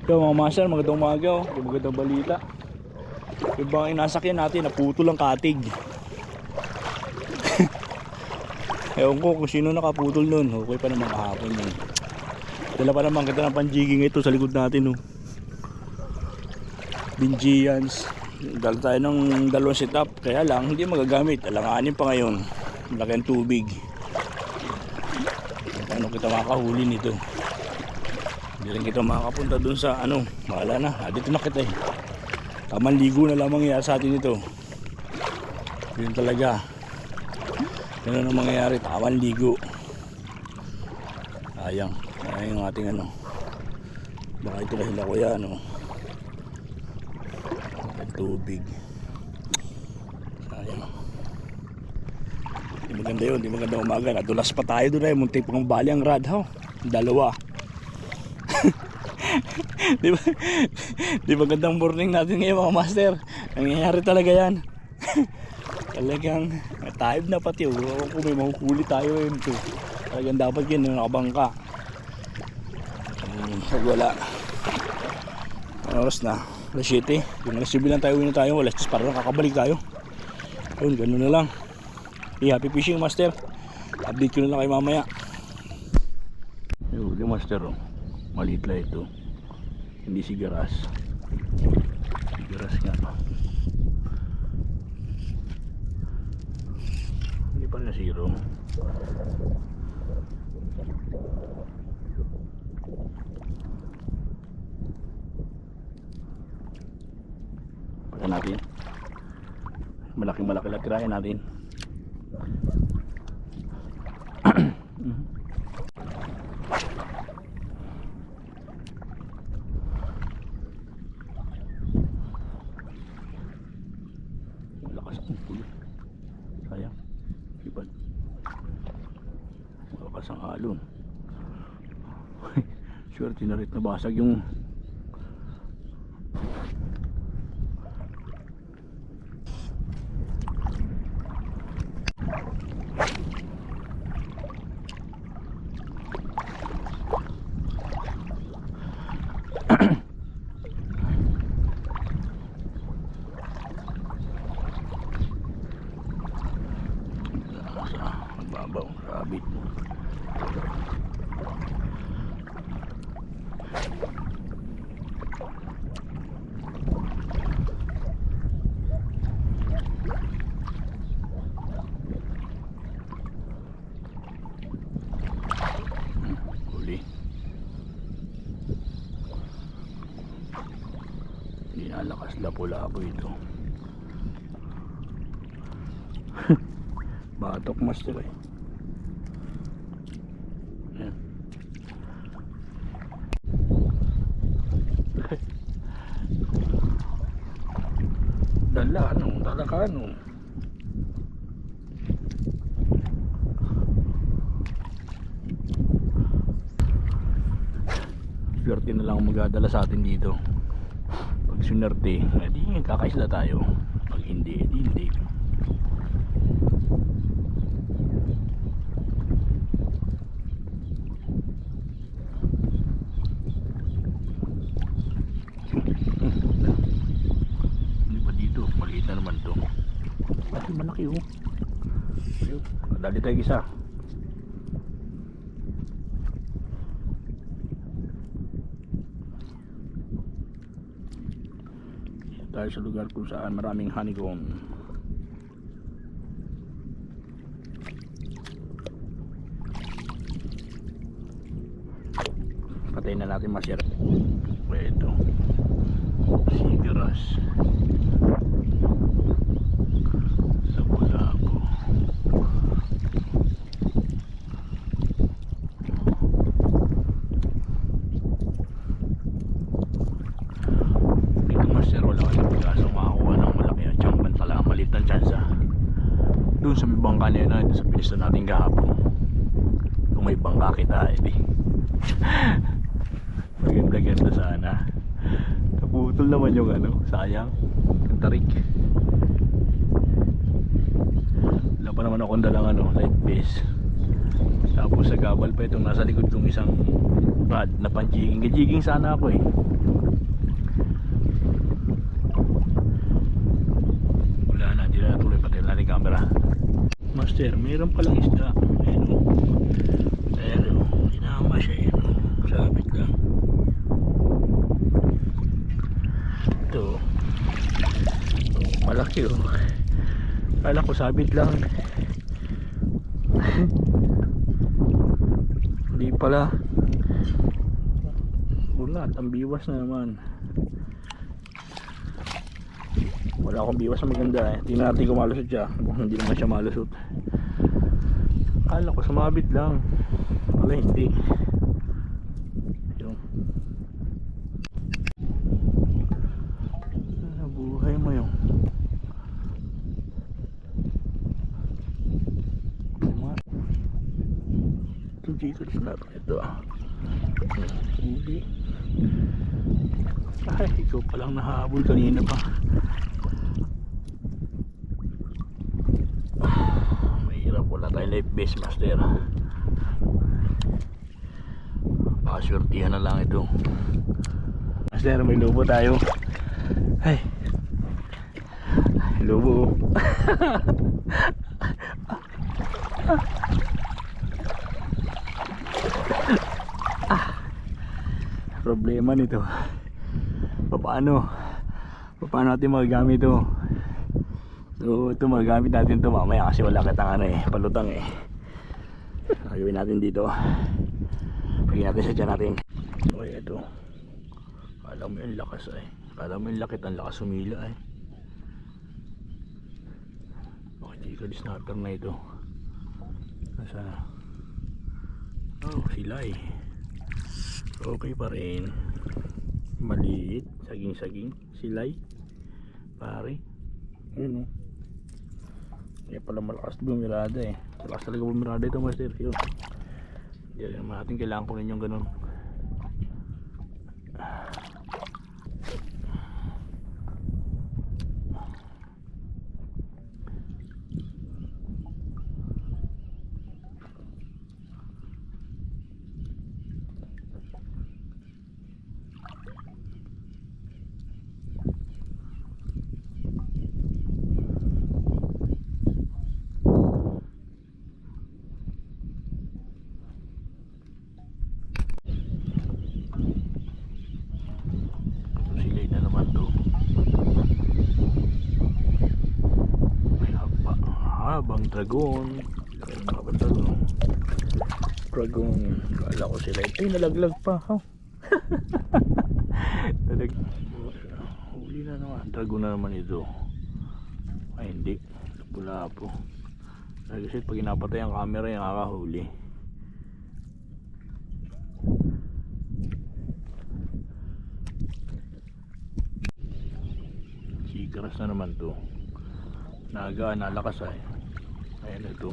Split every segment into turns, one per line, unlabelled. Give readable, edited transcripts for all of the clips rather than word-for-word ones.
Yo mga master, magandang umaga oh. Magandang balita. Yung bang inasakyan natin, naputol ang katig. Ewan ko kung sino nakaputol nun. Okay pa naman kahapon yun. Dala pa naman kita ng panjiging ito sa likod natin oh. Binjians. Dala tayo ng dalawang setup. Kaya lang hindi magagamit. Alanganin pa ngayon. Malaki ang tubig. Paano kita makahuli nito? Hindi rin kita makakapunta dun sa ano. Mahala na, dito na kita eh. Tamang ligo na lamang mangyayari sa atin ito. Yun talaga. Ganun ang mangyayari, tamang ligo. Sayang. Sayang yung ating ano. Baka ito na sila kuya ano. Ang tubig. Sayang. Hindi maganda yun, hindi maganda umaga. Nadulas pa tayo doon eh. Muntik pang bali ang rad ho. Dalawa. Di ba gandang morning natin ngayon mga master. Nangyayari talaga yan. Talagang type na pati kung may mahuhuli tayo yun to. Talagang dapat yan nakabangka. Pag wala oras na alas 7. Yung alas 7 lang tayo uwi na tayo. Alas 10 para kakabalik tayo. Yun ganun na lang. Happy fishing master. Update ko na lang kayo mamaya. Yung master oh. Maliit lang ito. Hindi sigaras. Sigaras nga. Hindi pa na zero. Pagka natin. Malaking malaki lang tirahin natin. Sayang. Ibad. Malakas ang alon. Sure, tinarit na basag yung babaw, rabbit. Huli. Hindi nalakas lapo-lapo ito. Batok master eh. Ayan. Dala ano, talaga ano. Swerte na lang magdadala sa atin dito. Pag sunerte, hindi kakaisla tayo. Pag hindi, hindi. Maliit na naman to. Kasi malaki oh. Ayun, dali tayo isa. Dito tayo sa lugar kung saan maraming honeycomb. Patayin na natin masyar. Ito sigaras. Doon sa may bangka na yun, sa pinista natin kahapon. Kung may bangka kita eh maganda sana. Naputol naman yung ano, sayang yung tarik. Wala pa naman akong dalang ano, light base. Tapos sa gabal pa itong nasa likod kong isang rod na panjiging. Gajiging sana ako eh. Wala na, hindi na natuloy. Patay natin camera. Master, mayroon palang isda. Ayun o. Pero, hinama siya yun o. Sabit lang. Ito. Malaki o. Kala ko sabit lang. Hindi pala. Bulat, ang biwas na naman. Wala akong biwas na maganda eh. Tingnan natin kung malusot siya. Hindi naman siya malusot. Kala ko sumabit lang. Wala, hindi. Yung buhay mo yung itong jiggles natin ito. Uli. Ay, ikaw palang nahabol kanina pa. Mahirap, wala tayong life base, master. Pakaswertihan na lang ito. Master, may lobo tayo. Ay, lobo. Problema nito, paano natin magagamit ito? So ito magagamit natin ito mamaya kasi wala kitang ano eh, palutang eh. Gagawin natin dito, lagyan natin sa dyan natin. Okay, ito, kala mo yung lakas eh, kala mo yung lakit, ang lakas sumila eh. Okay, jiggle snapper na ito. Nasaan? Oh, sila eh. Okay pa rin. Maliit, saging silay pare. Yun o. Kaya pala malakas bumirada eh. Malakas talaga bumirada ito, master. Yun. Hindi naman natin kailangan kunin yung ganun. Habang dragon, laki ng mga dragon. Dragon, kala ko sila ay nalaglag pa. Oh. Huli na naman, dragon na naman ito. Ay hindi, lapu-lapo. Kasi pag inapatay ang camera yung nakakahuli. Sigaras na naman to. Nagaan, nalakas ay. Ayan ito.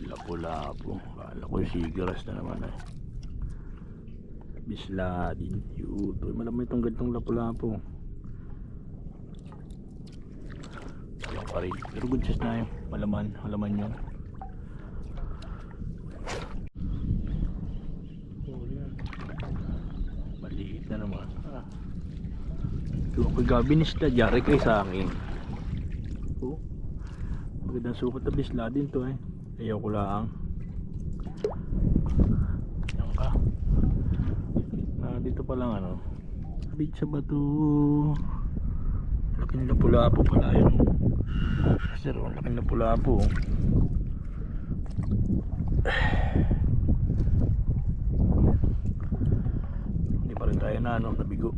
Lapo-lapo. Kala ko sigaras na naman ay. Bisla din. Yuto. Malamay itong gantong lapo-lapo. Ayan pa rin. Pero good size na yun. Malaman yun. Maliit na naman. Ito ako gabinis na jari kay sa akin. Magandang sukat na bisla din to eh. Ayaw ko lang. Yan ka. Dito pa lang ano. Beach sa bato. Laki nila pula-apo pala yun. Sir, laki nila pula-apo. Hindi pa rin tayo na ano, nabigo.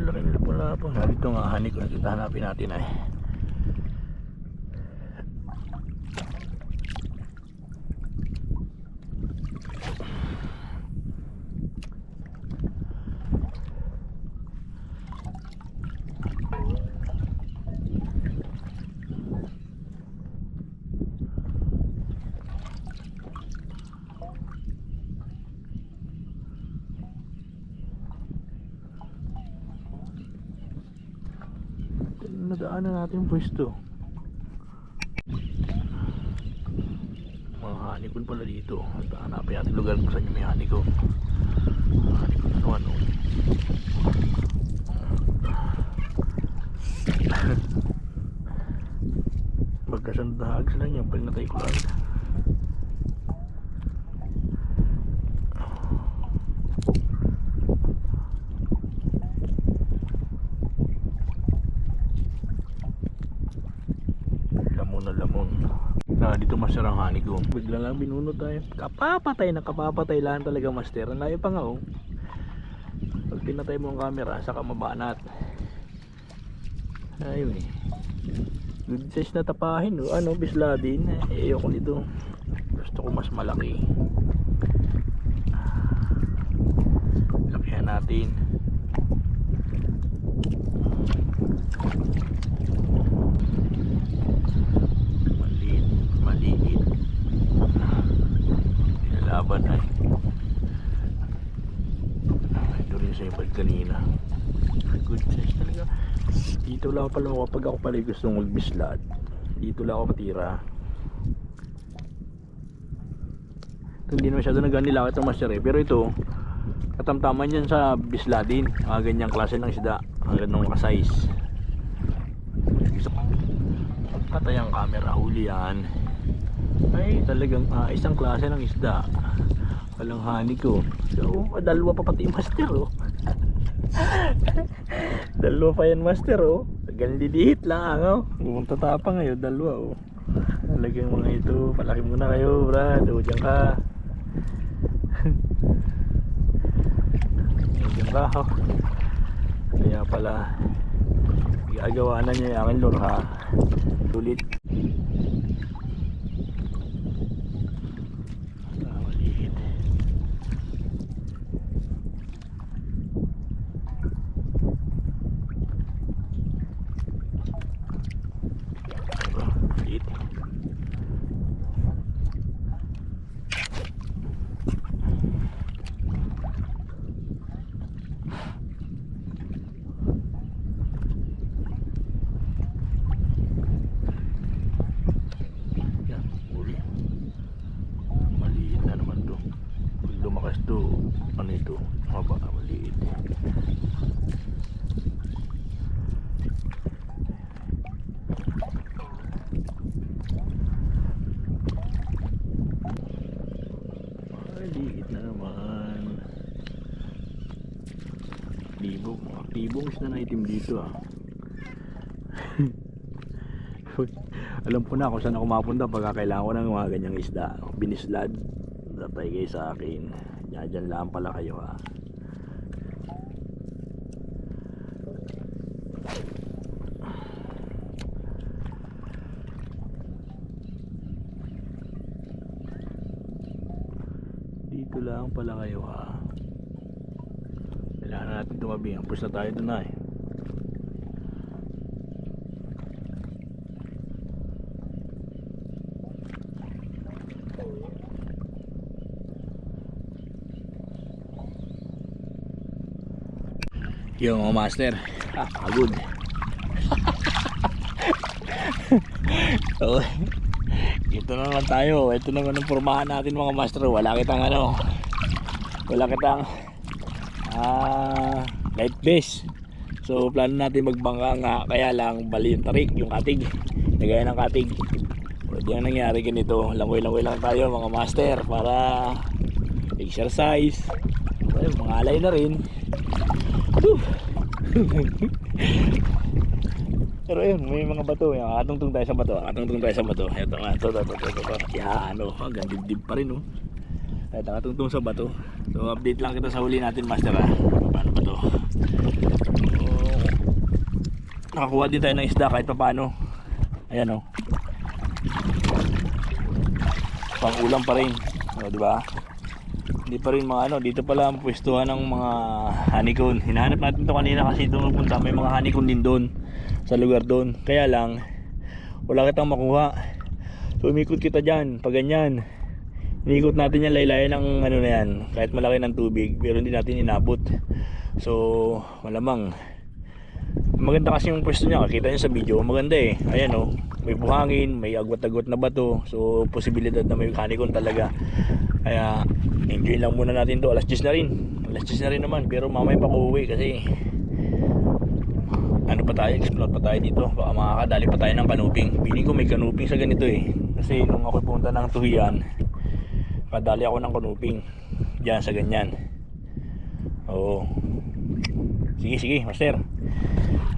Laki nila pula-apo. Dito nga hanik ko nakita, hanapin natin ay. daanan natin pwesto. Mga hanikon pala dito. Hanapin natin lugar kung saan yung may hanikon. Hanikon ano. Magkasandahag sila niya pag natay ko lang. Dito master ang hanikong. Bigla lang binunod tayo. Kapapatay lang talaga master. Ang layo pa nga oh. Pag pinatay mo ang camera, saka mabanat. Ayun eh. Good size na tapahin oh. Ano, bisladin. Ayoko nito. Gusto ko mas malaki. Lakihan natin. Maliit. Pinalaban ay. Ito rin sa ibad kanina. Good size talaga. Dito lang pala ako kapag ako pala gustong magbislad. Dito lang ako matira. Ito hindi na masyado naganilakit ang master eh. Pero ito katamtaman yan sa bisladin. Ganyang klase ng isda. Ang ganong ka-size. Patay ang camera, huli yan. Ay talagang isang klase ng isda. Walang hani ko. So dalawa pa pati master oh. Dalawa pa yan master oh. Ganlidihit lang oh. Pumunta tapa ngayon, dalawa oh. Talagang mga ito, palaki muna kayo brad. O dyan ka. Dyan ka oh. Kaya pala gagawa na niya yung aking lure ha. Ulit. Maliit. Maliit. Ano ito? Haba, maliit. Maliit na naman. Libog. Libong isda na itim dito ah. Alam po na kung saan ako mapunta pagka kailangan ko ng mga ganyang isda. Binislad. Datay kayo sa akin. Diyan lang pala kayo ha. Dito lang pala kayo ha. Kailangan natin tumabi. Ampus na tayo doon na eh. Yung mga master, pagod. So, ito na naman tayo. Ito naman ang pormahan natin mga master. Wala kitang ano, wala kitang light base. So plano natin magbangka nga, kaya lang bali yung tarik, yung katig, nagaya ng katig. Pwede ang nangyari ganito, langoy-langoy lang tayo mga master para exercise. Ayun, mga alay na rin. Pero yun, may mga bato. Katungtong tayo sa bato. Ito nga, ito. Yan, hanggang dibdib pa rin Ito, katungtong sa bato. So update lang kita sa huli natin master ha. Paano ba to? Nakakuha din tayo ng isda kahit pa paano. Ayan pang ulam pa rin. Diba? Hindi pa rin mga dito pala ang pwestuhan ng mga hanikon. Hinahanap natin to kanina kasi doon punta may mga hanikon din doon sa lugar doon. Kaya lang wala kitang makuha. So umikot kita dyan, pag ganyan. Inikot natin yan, laylayan ng na yan, kahit malaki ng tubig, pero hindi natin inabot. So malamang Maganda kasi yung pwesto niya, kita niyo sa video, maganda eh. Ayan oh, may buhangin, may agwat-agwat na bato. So posibilidad na may kanikon talaga. Kaya enjoy lang muna natin to. Alas 10 na rin. Alas 10 na rin naman, pero mamaya pa ko uwi kasi ano pa tayo, explore pa tayo dito. Baka makakadali pa tayo ng kanuping. Piling ko may kanuping sa ganito eh. Kasi nung ako pumunta ng Tuhian, kadali ako ng kanuping diyan sa ganyan. Oo. Sige, master.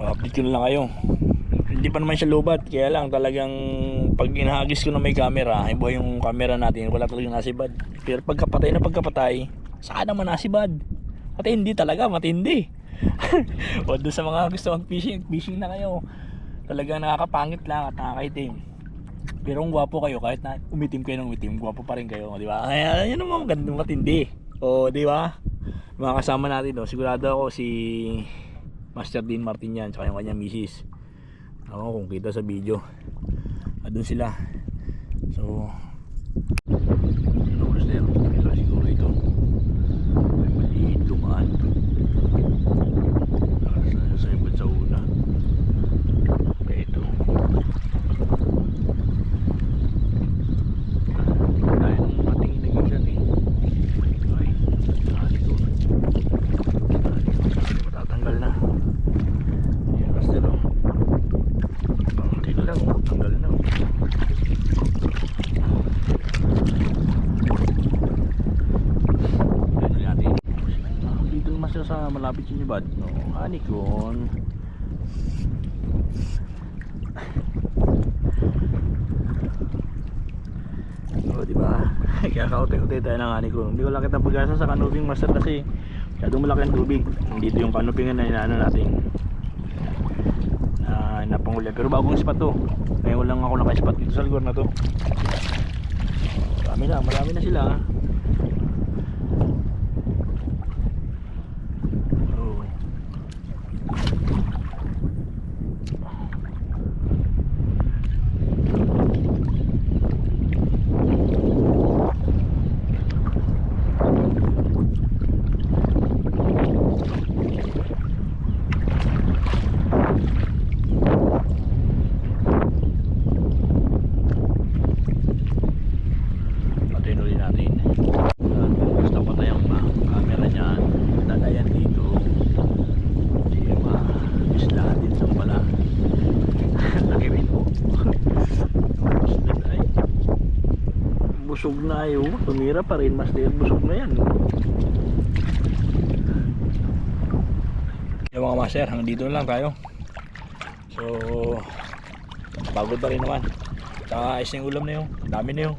Update ko na lang kayo. Hindi pa naman siya lobat, kaya lang talagang pag inahagis ko na may camera, iba yung camera natin, wala talagang nasibad. Pero pagkapatay, saan naman nasibad? Matindi talaga, matindi. O doon sa mga gusto mag-fishing na kayo. Talagang nakakapangit lang at nakakaitim. Pero kung gwapo kayo, kahit na umitim kayo ng umitim, gwapo pa rin kayo, di ba? Kaya yun naman magandang matindi. O di ba? Mga kasama natin, no? Sigurado ako si Master Dean Martin yan, tsaka yung kanyang misis. Ako kung kita sa video, doon sila. So Master, kaya siguro ito may maliit lumaan sa ibang sa una. Kaya ito dahil nung ating inagin dyan eh. Ay, ito matatanggal na. Ayan, Master oh. Lang, tanggal na. Ganun natin. Dito naman sila sa malapit yung ibad. No, hanikon. O, diba? Kaya kaunti-unti tayo ng hanikon. Hindi ko lang kita pag-asa sa kanuping, Master, kasi masyadong malaki ang tubig. Dito yung kanupingan na inaano natin. Napanguli, pero bagong spot to. Ngayon lang ako naka-spot dito sa lugar na to. Marami na sila. Oh. Busog na ayo, tumira pa rin, Master, busog na yan. Yung mga Master, hanggang dito lang tayo. So pagod pa rin naman. Tsaka ayos yung ulam na yun, dami na yun.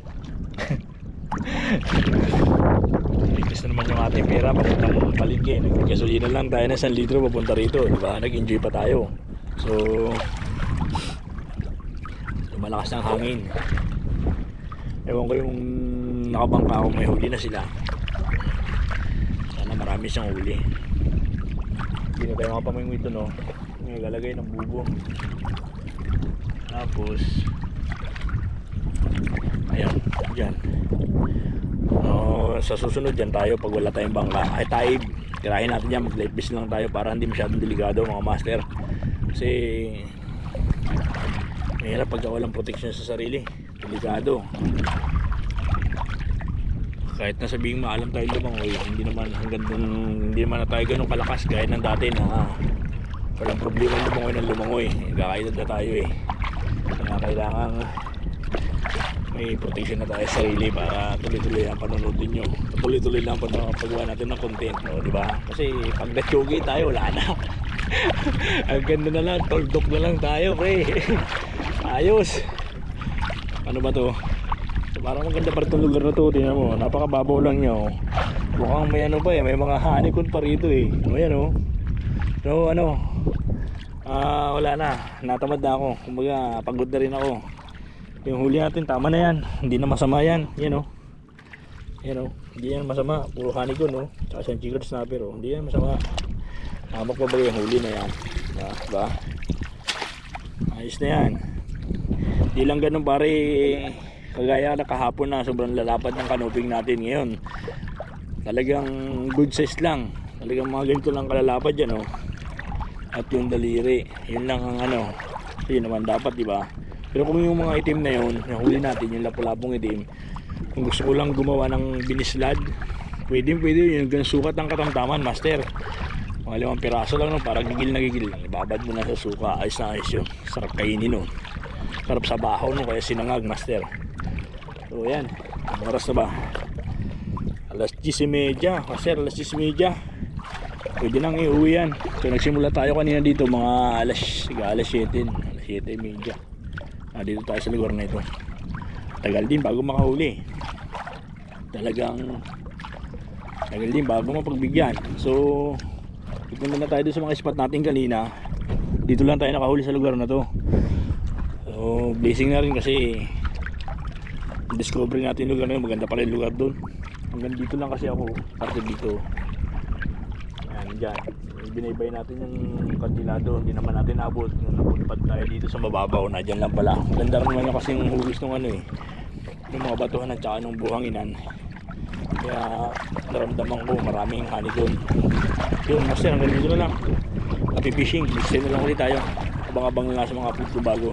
Ikas na naman yung ating pera papuntang palengke. Nagkasolina lang tayo na 1 litro papunta rito, diba? Nag-enjoy pa tayo. So malakas ng hangin. Ewan ko yung nakabangka ako, may huli na sila. Sana marami siyang huli. Hindi na tayo makapamingo ito, no? May lalagay ng bubo. Tapos ayan, dyan. Sa susunod dyan tayo pag wala tayong bangka. Ay tayo, tirahin natin dyan, mag life vest lang tayo para hindi masyadong delikado, mga Master. Kasi mahirap pagka walang protection sa sarili, delikado. Kahit na sabihing maalam tayo lumangoy, hindi naman na tayo ganun kalakas gaya ng dati na walang problema lumangoy. Kakaedad na tayo eh. Kaya kailangan may protection na tayo sa sarili para tuloy-tuloy ang panonood ninyo. Tuloy-tuloy lang paggawa natin ng content, no, di ba? Kasi pag na-chogi tayo, wala na. Ang ganda na lang, toldok na lang tayo, pre. Ayos. Ano ba to? So, parang maganda pa itong lugar na to. Tingnan mo, napakababaw lang niya, oh. Mukhang may ano pa eh, may mga hanikon pa rito eh. O yan, oh. So ano, wala na, natamad na ako. Kumbaga pagod na rin ako. Yung huli natin tama na yan, hindi na masama yan. Yan, oh. Yan, oh. Hindi yan masama, puro hanikon, oh. Tsaka siyang chicken snapper, oh. Hindi yan masama. Hamak pa ba yung huli na yan, diba? Ayos na yan. Hindi lang ganun pare, kagaya na kahapon na sobrang lalapad ng kanuping natin ngayon. Talagang good size lang. Talagang mga ganito lang kalalapad yan, oh. at yung daliri. Yun lang ang ano. Yun naman dapat, di ba? Pero kung yung mga itim na yun, nahuli natin yung lapu-lapong itim, kung gusto ko lang gumawa ng binislad, pwede yung ganun sukat ng katamtaman, master. Mga 5 piraso lang, no? Para gigil na gigil. Ibabad mo na sa suka. Ayos na ayos yun. Sarap kainin, no? Sarap sa bahaw, no? Kaya sinangag, master. So yan, ang oras na ba? Alas 10:30, master, alas 10:30. Pwede nang iuwi yan. So nagsimula tayo kanina dito mga alas 7, alas 7:30. Dito tayo sa lugar na ito. Tagal din bago makahuli. Talagang tagal din bago mapagbigyan. So pupunta na tayo doon sa mga spot natin kanina. Dito lang tayo nakahuli sa lugar na to. So blessing na rin kasi discover natin yung lugar na yun. Maganda pala yung lugar doon. Hanggang dito lang kasi ako. Parte dito. Yan dyan. Binaybay natin yung kantila doon. Hindi naman natin abot. Napunpad tayo dito sa mababaw na dyan lang pala. Maganda rin naman kasi yung hugis ng ano eh. Yung mga batuhan at saka ng buhanginan. Kaya naramdaman ko maraming hani doon. Yun, master, hanggang dito na lang. Happy fishing. Next time na lang ulit tayo. Abang-abang na nga sa mga upload ko bago.